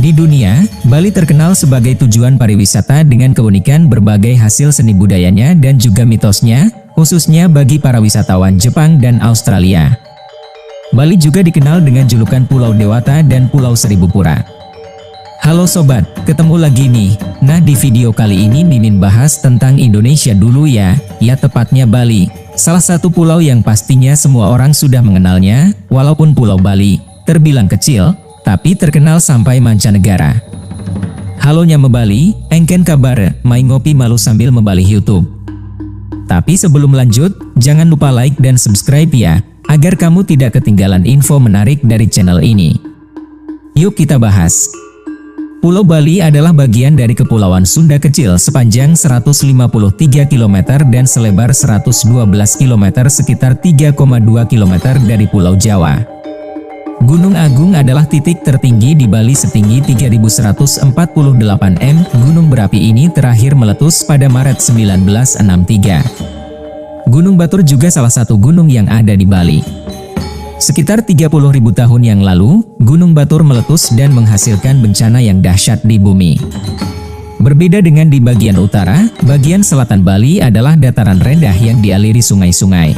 Di dunia, Bali terkenal sebagai tujuan pariwisata dengan keunikan berbagai hasil seni budayanya dan juga mitosnya, khususnya bagi para wisatawan Jepang dan Australia. Bali juga dikenal dengan julukan Pulau Dewata dan Pulau Seribu Pura. Halo sobat, ketemu lagi nih. Nah, di video kali ini Mimin bahas tentang Indonesia dulu ya tepatnya Bali. Salah satu pulau yang pastinya semua orang sudah mengenalnya, walaupun Pulau Bali terbilang kecil, tapi terkenal sampai mancanegara. Halo Nyama Bali, engken kabar, main ngopi malu sambil membalik YouTube. Tapi sebelum lanjut, jangan lupa like dan subscribe ya, agar kamu tidak ketinggalan info menarik dari channel ini. Yuk kita bahas. Pulau Bali adalah bagian dari Kepulauan Sunda kecil sepanjang 153 km dan selebar 112 km sekitar 3,2 km dari Pulau Jawa. Gunung Agung adalah titik tertinggi di Bali setinggi 3148 m. Gunung berapi ini terakhir meletus pada Maret 1963. Gunung Batur juga salah satu gunung yang ada di Bali. Sekitar 30.000 tahun yang lalu, Gunung Batur meletus dan menghasilkan bencana yang dahsyat di bumi. Berbeda dengan di bagian utara, bagian selatan Bali adalah dataran rendah yang dialiri sungai-sungai.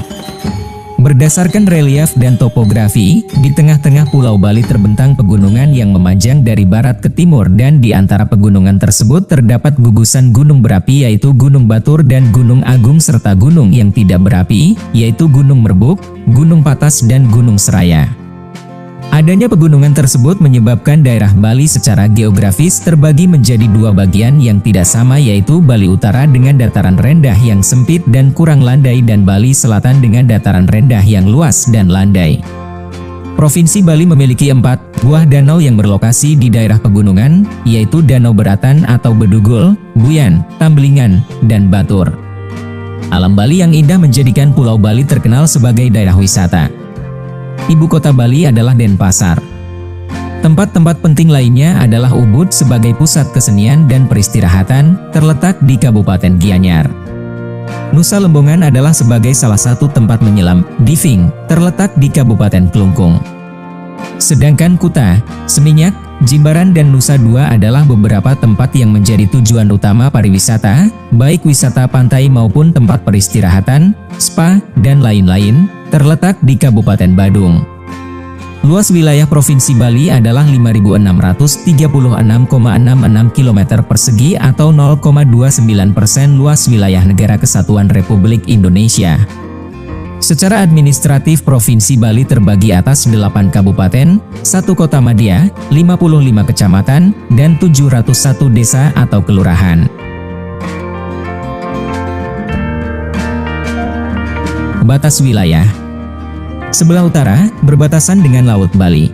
Berdasarkan relief dan topografi, di tengah-tengah Pulau Bali terbentang pegunungan yang memanjang dari barat ke timur dan di antara pegunungan tersebut terdapat gugusan gunung berapi yaitu Gunung Batur dan Gunung Agung serta gunung yang tidak berapi yaitu Gunung Merbuk, Gunung Patas dan Gunung Seraya. Adanya pegunungan tersebut menyebabkan daerah Bali secara geografis terbagi menjadi dua bagian yang tidak sama yaitu Bali Utara dengan dataran rendah yang sempit dan kurang landai dan Bali Selatan dengan dataran rendah yang luas dan landai. Provinsi Bali memiliki 4 buah danau yang berlokasi di daerah pegunungan, yaitu Danau Beratan atau Bedugul, Buyan, Tambelingan, dan Batur. Alam Bali yang indah menjadikan Pulau Bali terkenal sebagai daerah wisata. Ibu kota Bali adalah Denpasar. Tempat-tempat penting lainnya adalah Ubud sebagai pusat kesenian dan peristirahatan, terletak di Kabupaten Gianyar. Nusa Lembongan adalah sebagai salah satu tempat menyelam, diving, terletak di Kabupaten Klungkung. Sedangkan Kuta, Seminyak, Jimbaran dan Nusa Dua adalah beberapa tempat yang menjadi tujuan utama pariwisata, baik wisata pantai maupun tempat peristirahatan, spa, dan lain-lain, terletak di Kabupaten Badung. Luas wilayah Provinsi Bali adalah 5.636,66 km persegi atau 0,29% luas wilayah Negara Kesatuan Republik Indonesia. Secara administratif Provinsi Bali terbagi atas 8 kabupaten, 1 kota madya, 55 kecamatan, dan 701 desa atau kelurahan. Batas wilayah. Sebelah utara, berbatasan dengan Laut Bali.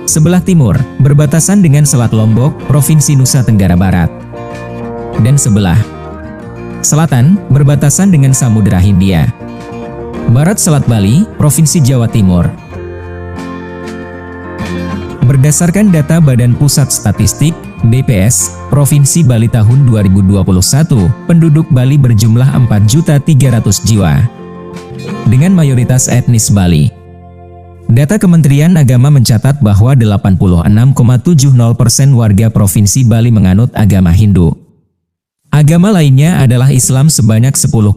Sebelah timur, berbatasan dengan Selat Lombok, Provinsi Nusa Tenggara Barat. Dan sebelah selatan, berbatasan dengan Samudra Hindia. Barat Selat Bali, Provinsi Jawa Timur. Berdasarkan data Badan Pusat Statistik, BPS, Provinsi Bali tahun 2021, penduduk Bali berjumlah 4.300.000 jiwa. Dengan mayoritas etnis Bali. Data Kementerian Agama mencatat bahwa 86,70% warga Provinsi Bali menganut agama Hindu. Agama lainnya adalah Islam sebanyak 10,10%,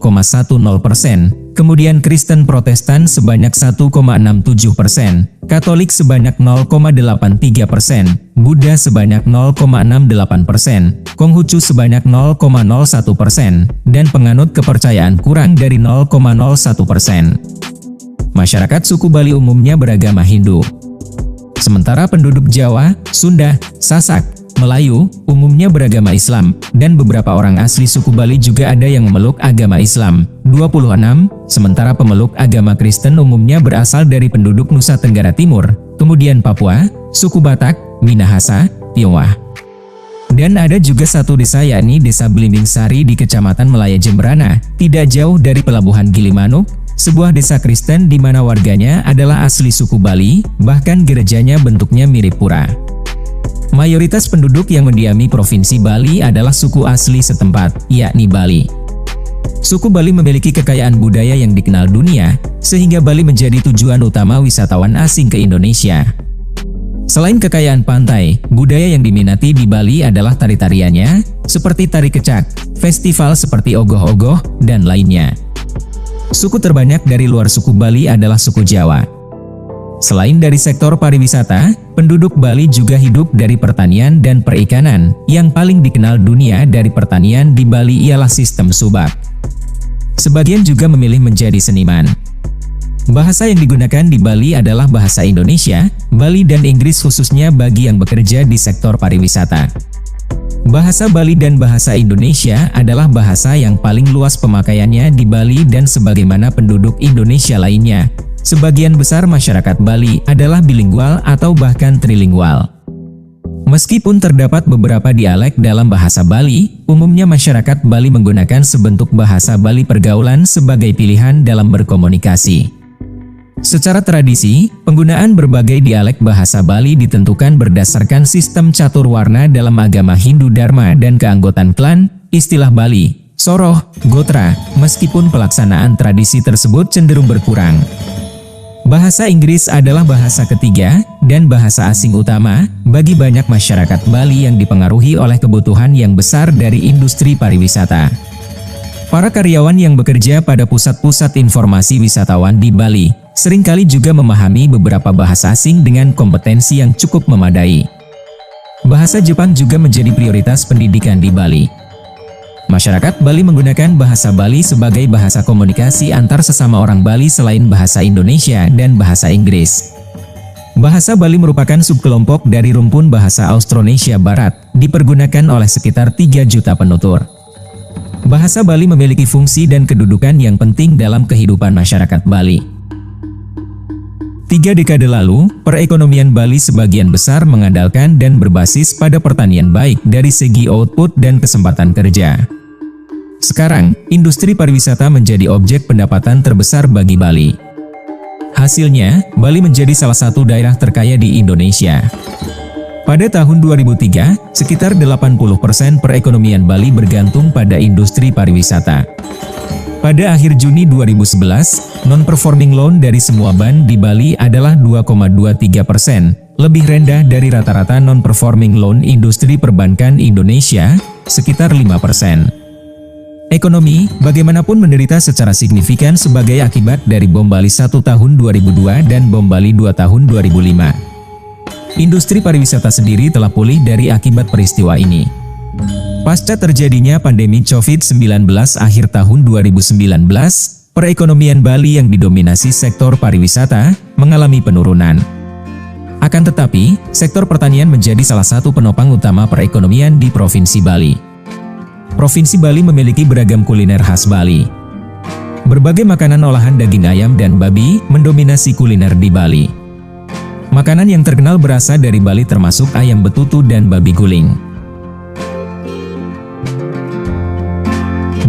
kemudian Kristen Protestan sebanyak 1,67%, Katolik sebanyak 0,83%, Buddha sebanyak 0,68%, Konghucu sebanyak 0,01%, dan penganut kepercayaan kurang dari 0,01%. Masyarakat suku Bali umumnya beragama Hindu. Sementara penduduk Jawa, Sunda, Sasak, Melayu umumnya beragama Islam, dan beberapa orang asli suku Bali juga ada yang memeluk agama Islam, 26, sementara pemeluk agama Kristen umumnya berasal dari penduduk Nusa Tenggara Timur, kemudian Papua, suku Batak, Minahasa, Tionghoa. Dan ada juga satu desa yakni Desa Belimbing Sari di Kecamatan Melaya Jemberana, tidak jauh dari Pelabuhan Gilimanuk, sebuah desa Kristen di mana warganya adalah asli suku Bali, bahkan gerejanya bentuknya mirip pura. Mayoritas penduduk yang mendiami Provinsi Bali adalah suku asli setempat, yakni Bali. Suku Bali memiliki kekayaan budaya yang dikenal dunia, sehingga Bali menjadi tujuan utama wisatawan asing ke Indonesia. Selain kekayaan pantai, budaya yang diminati di Bali adalah tari-tariannya, seperti tari kecak, festival seperti ogoh-ogoh, dan lainnya. Suku terbanyak dari luar suku Bali adalah suku Jawa. Selain dari sektor pariwisata, penduduk Bali juga hidup dari pertanian dan perikanan. Yang paling dikenal dunia dari pertanian di Bali ialah sistem subak. Sebagian juga memilih menjadi seniman. Bahasa yang digunakan di Bali adalah bahasa Indonesia, Bali dan Inggris khususnya bagi yang bekerja di sektor pariwisata. Bahasa Bali dan bahasa Indonesia adalah bahasa yang paling luas pemakaiannya di Bali dan sebagaimana penduduk Indonesia lainnya. Sebagian besar masyarakat Bali adalah bilingual atau bahkan trilingual. Meskipun terdapat beberapa dialek dalam bahasa Bali, umumnya masyarakat Bali menggunakan sebentuk bahasa Bali pergaulan sebagai pilihan dalam berkomunikasi. Secara tradisi, penggunaan berbagai dialek bahasa Bali ditentukan berdasarkan sistem catur warna dalam agama Hindu Dharma dan keanggotaan klan, istilah Bali, Soroh, Gotra, meskipun pelaksanaan tradisi tersebut cenderung berkurang. Bahasa Inggris adalah bahasa ketiga dan bahasa asing utama bagi banyak masyarakat Bali yang dipengaruhi oleh kebutuhan yang besar dari industri pariwisata. Para karyawan yang bekerja pada pusat-pusat informasi wisatawan di Bali seringkali juga memahami beberapa bahasa asing dengan kompetensi yang cukup memadai. Bahasa Jepang juga menjadi prioritas pendidikan di Bali. Masyarakat Bali menggunakan bahasa Bali sebagai bahasa komunikasi antar sesama orang Bali selain bahasa Indonesia dan bahasa Inggris. Bahasa Bali merupakan subkelompok dari rumpun bahasa Austronesia Barat, dipergunakan oleh sekitar 3 juta penutur. Bahasa Bali memiliki fungsi dan kedudukan yang penting dalam kehidupan masyarakat Bali. 3 dekade lalu, perekonomian Bali sebagian besar mengandalkan dan berbasis pada pertanian baik dari segi output dan kesempatan kerja. Sekarang, industri pariwisata menjadi objek pendapatan terbesar bagi Bali. Hasilnya, Bali menjadi salah satu daerah terkaya di Indonesia. Pada tahun 2003, sekitar 80% perekonomian Bali bergantung pada industri pariwisata. Pada akhir Juni 2011, non-performing loan dari semua bank di Bali adalah 2,23%, lebih rendah dari rata-rata non-performing loan industri perbankan Indonesia, sekitar 5%. Ekonomi, bagaimanapun menderita secara signifikan sebagai akibat dari bom Bali 1 tahun 2002 dan bom Bali 2 tahun 2005. Industri pariwisata sendiri telah pulih dari akibat peristiwa ini. Pasca terjadinya pandemi COVID-19 akhir tahun 2019, perekonomian Bali yang didominasi sektor pariwisata mengalami penurunan. Akan tetapi, sektor pertanian menjadi salah satu penopang utama perekonomian di Provinsi Bali. Provinsi Bali memiliki beragam kuliner khas Bali. Berbagai makanan olahan daging ayam dan babi mendominasi kuliner di Bali. Makanan yang terkenal berasal dari Bali termasuk ayam betutu dan babi guling.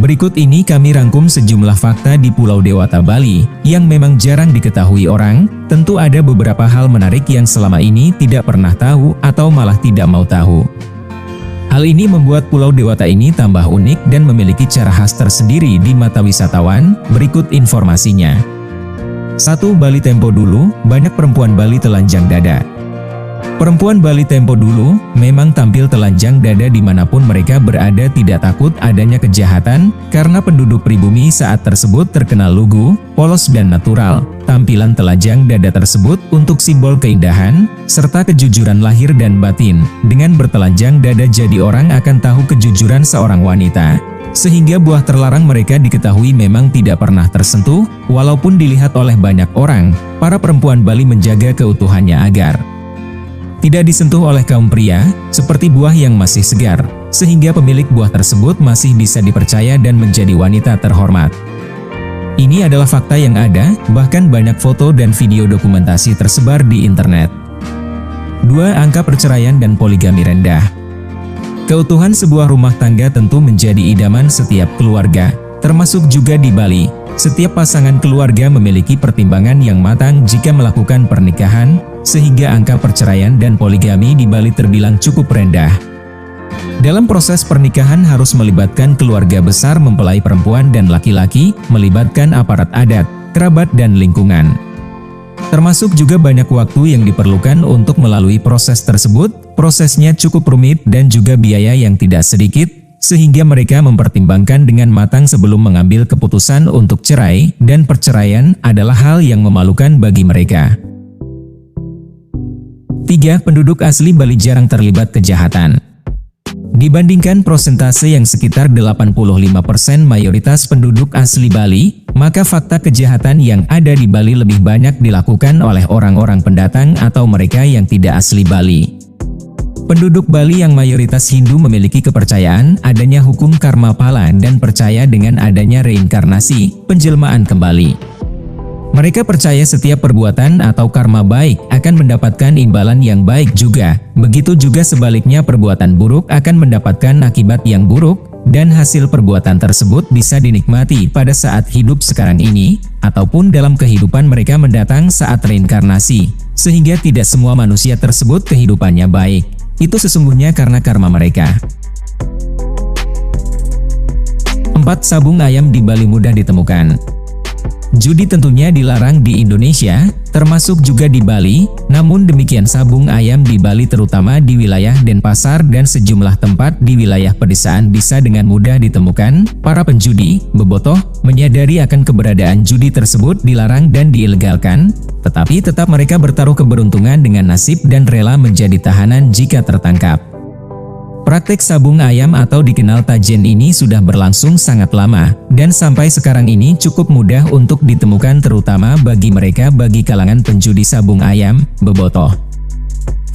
Berikut ini kami rangkum sejumlah fakta di Pulau Dewata Bali yang memang jarang diketahui orang. Tentu ada beberapa hal menarik yang selama ini tidak pernah tahu atau malah tidak mau tahu. Hal ini membuat Pulau Dewata ini tambah unik dan memiliki cara khas tersendiri di mata wisatawan. Berikut informasinya. 1. Bali tempo dulu, banyak perempuan Bali telanjang dada. Perempuan Bali tempo dulu memang tampil telanjang dada dimanapun mereka berada, tidak takut adanya kejahatan karena penduduk pribumi saat tersebut terkenal lugu, polos dan natural. Tampilan telanjang dada tersebut untuk simbol keindahan serta kejujuran lahir dan batin. Dengan bertelanjang dada jadi orang akan tahu kejujuran seorang wanita. Sehingga buah terlarang mereka diketahui memang tidak pernah tersentuh, walaupun dilihat oleh banyak orang. Para perempuan Bali menjaga keutuhannya agar tidak disentuh oleh kaum pria, seperti buah yang masih segar, sehingga pemilik buah tersebut masih bisa dipercaya dan menjadi wanita terhormat. Ini adalah fakta yang ada, bahkan banyak foto dan video dokumentasi tersebar di internet. 2. Angka perceraian dan poligami rendah. Keutuhan sebuah rumah tangga tentu menjadi idaman setiap keluarga, termasuk juga di Bali. Setiap pasangan keluarga memiliki pertimbangan yang matang jika melakukan pernikahan, sehingga angka perceraian dan poligami di Bali terbilang cukup rendah. Dalam proses pernikahan harus melibatkan keluarga besar mempelai perempuan dan laki-laki, melibatkan aparat adat, kerabat dan lingkungan. Termasuk juga banyak waktu yang diperlukan untuk melalui proses tersebut. Prosesnya cukup rumit dan juga biaya yang tidak sedikit, sehingga mereka mempertimbangkan dengan matang sebelum mengambil keputusan untuk cerai, dan perceraian adalah hal yang memalukan bagi mereka. 3. Penduduk asli Bali jarang terlibat kejahatan. Dibandingkan prosentase yang sekitar 85% mayoritas penduduk asli Bali, maka fakta kejahatan yang ada di Bali lebih banyak dilakukan oleh orang-orang pendatang atau mereka yang tidak asli Bali. Penduduk Bali yang mayoritas Hindu memiliki kepercayaan adanya hukum karma pala dan percaya dengan adanya reinkarnasi, penjelmaan kembali. Mereka percaya setiap perbuatan atau karma baik akan mendapatkan imbalan yang baik juga. Begitu juga sebaliknya, perbuatan buruk akan mendapatkan akibat yang buruk, dan hasil perbuatan tersebut bisa dinikmati pada saat hidup sekarang ini, ataupun dalam kehidupan mereka mendatang saat reinkarnasi. Sehingga tidak semua manusia tersebut kehidupannya baik. Itu sesungguhnya karena karma mereka. 4. Sabung ayam di Bali mudah ditemukan. Judi tentunya dilarang di Indonesia, termasuk juga di Bali. Namun demikian, sabung ayam di Bali terutama di wilayah Denpasar dan sejumlah tempat di wilayah pedesaan bisa dengan mudah ditemukan. Para penjudi, bebotoh, menyadari akan keberadaan judi tersebut dilarang dan diilegalkan, tetapi tetap mereka bertaruh keberuntungan dengan nasib dan rela menjadi tahanan jika tertangkap. Praktek sabung ayam atau dikenal tajen ini sudah berlangsung sangat lama, dan sampai sekarang ini cukup mudah untuk ditemukan terutama bagi kalangan penjudi sabung ayam, bebotoh.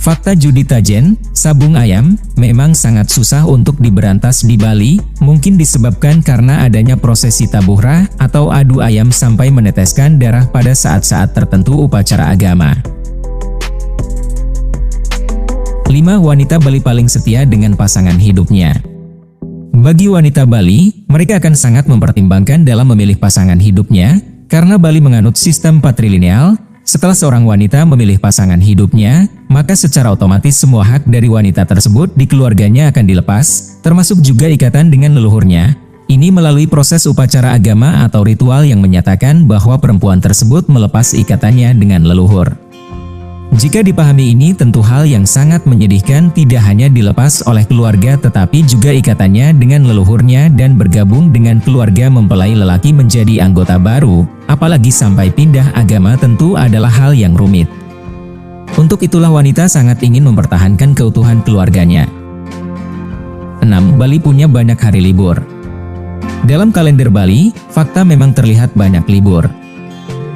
Fakta judi tajen, sabung ayam, memang sangat susah untuk diberantas di Bali, mungkin disebabkan karena adanya prosesi tabuhrah atau adu ayam sampai meneteskan darah pada saat-saat tertentu upacara agama. 5. Wanita Bali paling setia dengan pasangan hidupnya. Bagi wanita Bali, mereka akan sangat mempertimbangkan dalam memilih pasangan hidupnya, karena Bali menganut sistem patrilineal. Setelah seorang wanita memilih pasangan hidupnya, maka secara otomatis semua hak dari wanita tersebut di keluarganya akan dilepas, termasuk juga ikatan dengan leluhurnya. Ini melalui proses upacara agama atau ritual yang menyatakan bahwa perempuan tersebut melepas ikatannya dengan leluhur. Jika dipahami ini, tentu hal yang sangat menyedihkan tidak hanya dilepas oleh keluarga tetapi juga ikatannya dengan leluhurnya dan bergabung dengan keluarga mempelai lelaki menjadi anggota baru, apalagi sampai pindah agama tentu adalah hal yang rumit. Untuk itulah wanita sangat ingin mempertahankan keutuhan keluarganya. 6. Bali punya banyak hari libur. Dalam kalender Bali, fakta memang terlihat banyak libur.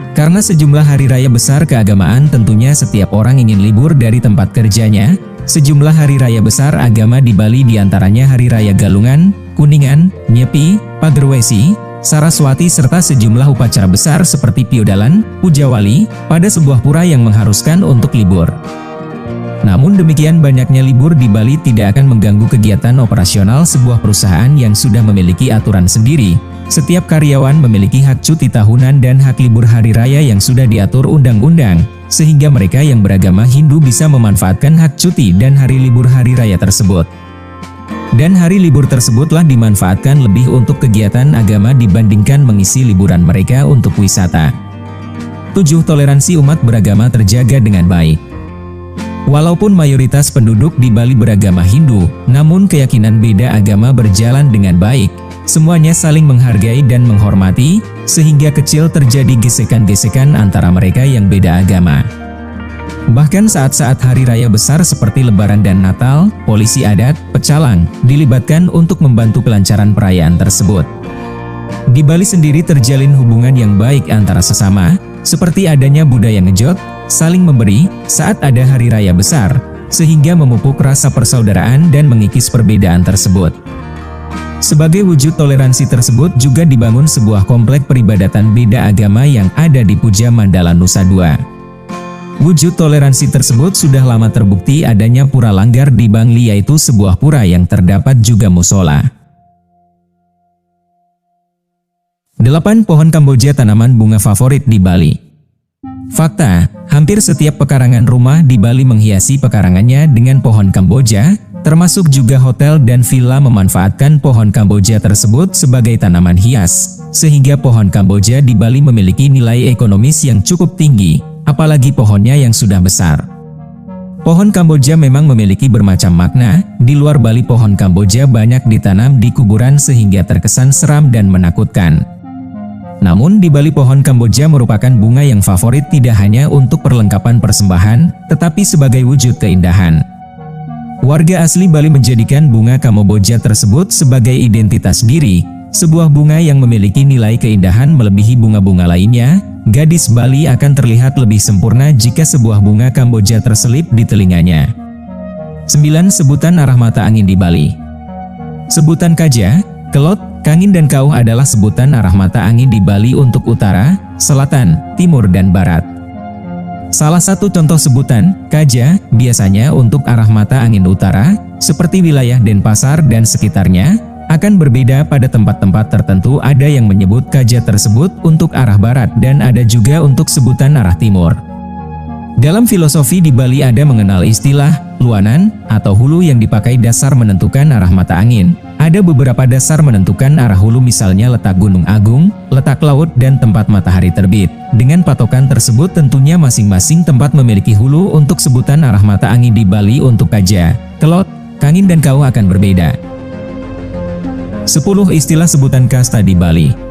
Karena sejumlah hari raya besar keagamaan tentunya setiap orang ingin libur dari tempat kerjanya. Sejumlah hari raya besar agama di Bali diantaranya Hari Raya Galungan, Kuningan, Nyepi, Pagerwesi, Saraswati serta sejumlah upacara besar seperti Piodalan, Puja Wali, pada sebuah pura yang mengharuskan untuk libur. Namun demikian, banyaknya libur di Bali tidak akan mengganggu kegiatan operasional sebuah perusahaan yang sudah memiliki aturan sendiri. Setiap karyawan memiliki hak cuti tahunan dan hak libur hari raya yang sudah diatur undang-undang, sehingga mereka yang beragama Hindu bisa memanfaatkan hak cuti dan hari libur hari raya tersebut. Dan hari libur tersebutlah dimanfaatkan lebih untuk kegiatan agama dibandingkan mengisi liburan mereka untuk wisata. 7. Toleransi umat beragama terjaga dengan baik. Walaupun mayoritas penduduk di Bali beragama Hindu, namun keyakinan beda agama berjalan dengan baik. Semuanya saling menghargai dan menghormati, sehingga kecil terjadi gesekan-gesekan antara mereka yang beda agama. Bahkan saat-saat hari raya besar seperti Lebaran dan Natal, polisi adat, pecalang, dilibatkan untuk membantu kelancaran perayaan tersebut. Di Bali sendiri terjalin hubungan yang baik antara sesama, seperti adanya budaya ngejot, saling memberi, saat ada hari raya besar, sehingga memupuk rasa persaudaraan dan mengikis perbedaan tersebut. Sebagai wujud toleransi tersebut juga dibangun sebuah komplek peribadatan beda agama yang ada di Puja Mandala Nusa Dua. Wujud toleransi tersebut sudah lama terbukti adanya Pura Langgar di Bangli, yaitu sebuah pura yang terdapat juga musola. 8. Pohon Kamboja tanaman bunga favorit di Bali. Fakta, hampir setiap pekarangan rumah di Bali menghiasi pekarangannya dengan pohon Kamboja. Termasuk juga hotel dan villa memanfaatkan pohon Kamboja tersebut sebagai tanaman hias, sehingga pohon Kamboja di Bali memiliki nilai ekonomis yang cukup tinggi. apalagi pohonnya yang sudah besar. Pohon Kamboja memang memiliki bermacam makna. Di luar Bali, pohon Kamboja banyak ditanam di kuburan sehingga terkesan seram dan menakutkan. Namun di Bali, pohon Kamboja merupakan bunga yang favorit tidak hanya untuk perlengkapan persembahan, tetapi sebagai wujud keindahan. Warga asli Bali menjadikan bunga Kamboja tersebut sebagai identitas diri, sebuah bunga yang memiliki nilai keindahan melebihi bunga-bunga lainnya. Gadis Bali akan terlihat lebih sempurna jika sebuah bunga Kamboja terselip di telinganya. 9. Sebutan arah mata angin di Bali. Sebutan Kaja, Kelot, Kangin dan Kauh adalah sebutan arah mata angin di Bali untuk utara, selatan, timur dan barat. Salah satu contoh sebutan Kaja biasanya untuk arah mata angin utara, seperti wilayah Denpasar dan sekitarnya, akan berbeda. Pada tempat-tempat tertentu ada yang menyebut Kaja tersebut untuk arah barat dan ada juga untuk sebutan arah timur. Dalam filosofi di Bali ada mengenal istilah luanan atau hulu yang dipakai dasar menentukan arah mata angin. Ada beberapa dasar menentukan arah hulu, misalnya letak Gunung Agung, letak laut, dan tempat matahari terbit. Dengan patokan tersebut tentunya masing-masing tempat memiliki hulu untuk sebutan arah mata angin. Di Bali untuk Kaja, Kelot, Kangin dan Kauh akan berbeda. 10 istilah sebutan kasta di Bali.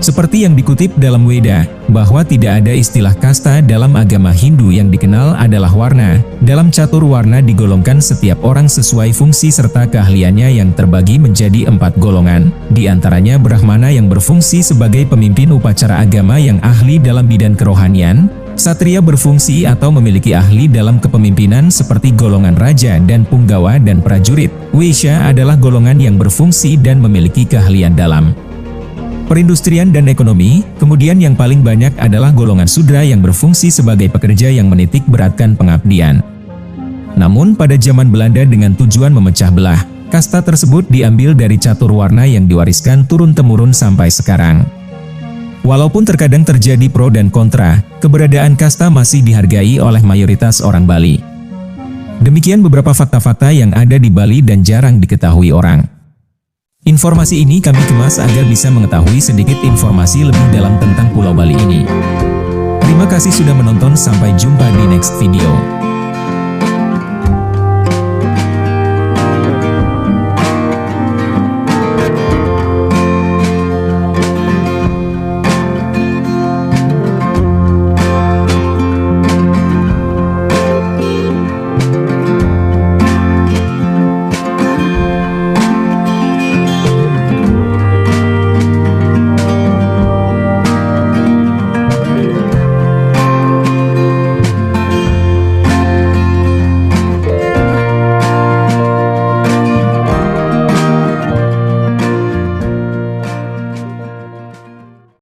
Seperti yang dikutip dalam Weda, bahwa tidak ada istilah kasta dalam agama Hindu, yang dikenal adalah warna. Dalam catur warna digolongkan setiap orang sesuai fungsi serta keahliannya yang terbagi menjadi 4 golongan. Di antaranya Brahmana yang berfungsi sebagai pemimpin upacara agama yang ahli dalam bidang kerohanian. Satria berfungsi atau memiliki ahli dalam kepemimpinan seperti golongan raja dan punggawa dan prajurit. Waisya adalah golongan yang berfungsi dan memiliki keahlian dalam perindustrian dan ekonomi. Kemudian yang paling banyak adalah golongan Sudra yang berfungsi sebagai pekerja yang menitik beratkan pengabdian. Namun pada zaman Belanda dengan tujuan memecah belah, kasta tersebut diambil dari catur warna yang diwariskan turun-temurun sampai sekarang. Walaupun terkadang terjadi pro dan kontra, keberadaan kasta masih dihargai oleh mayoritas orang Bali. Demikian beberapa fakta-fakta yang ada di Bali dan jarang diketahui orang. Informasi ini kami kemas agar bisa mengetahui sedikit informasi lebih dalam tentang Pulau Bali ini. Terima kasih sudah menonton, sampai jumpa di next video.